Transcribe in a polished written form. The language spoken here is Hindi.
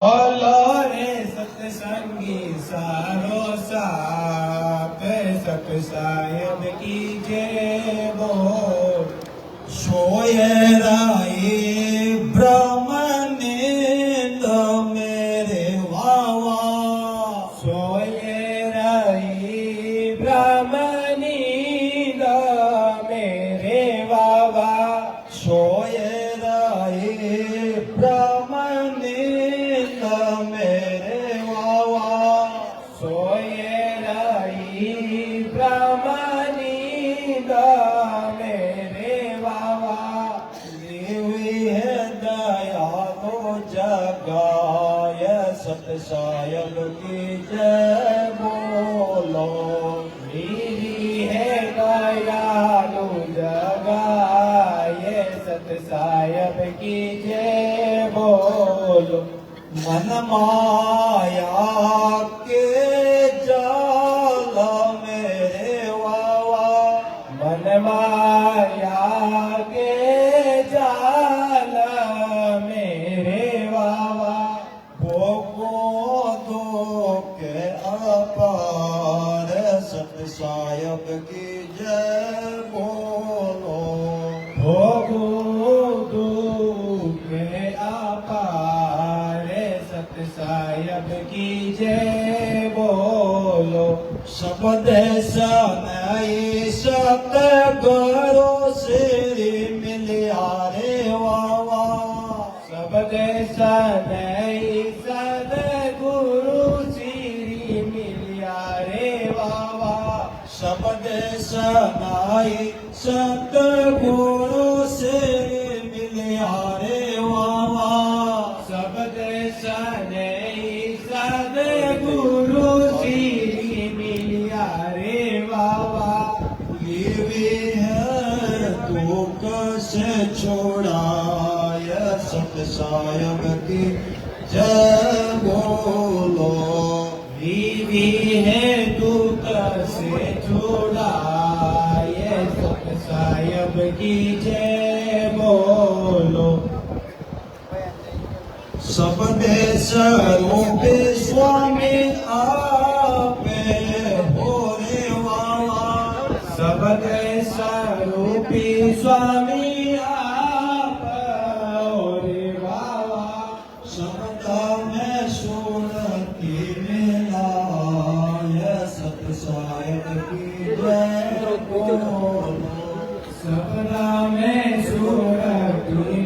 बोलो रे सत्संगी सारो साथ सत साहेब की जय बोल। सोयराए ब्रह्मनिंद मेरे वावा, सोयराए ब्रह्मनिंद मेरे वावा, सोयराए ब्रह्मनिंद मेरे वावा, सोयराए ब्रह्मनिंद मेरे वावा। देवी है दयालो जगाय सत साहेब की जय बोलो। मेरी है दयालो जगाय सत साहेब की जय बोलो। मन माया के जाल मेरे वावा, मन माया के जाल मेरे वावा। भोगो दो के अपार सत साहेब की जय बोलो। भोगो दो के अपार सत साहेब की जय बोलो। शब्द सनाई सतगुरु श्री मिलिया रे वावा, शब्द सनाई सतगुरु श्री मिलिया रे वावा। शब्द सनाई सतगुरु श्री मिलिया रे वावा, शब्द सनाई सतगुरु श्री मिलिया रे वावा। ये है तो कैसे छोड़ाय सत साहेब की जय बोलो। बीवी है तू कैसे छोड़ाय सत साहेब की जय बोलो। सब देश रूपी स्वामी आपे हो रे वावा, सब देश रूपी स्वामी आप हो रे वावा। शब्द में सुरती मिलाय सत साहेब की जय बोलो। शब्द में सुरती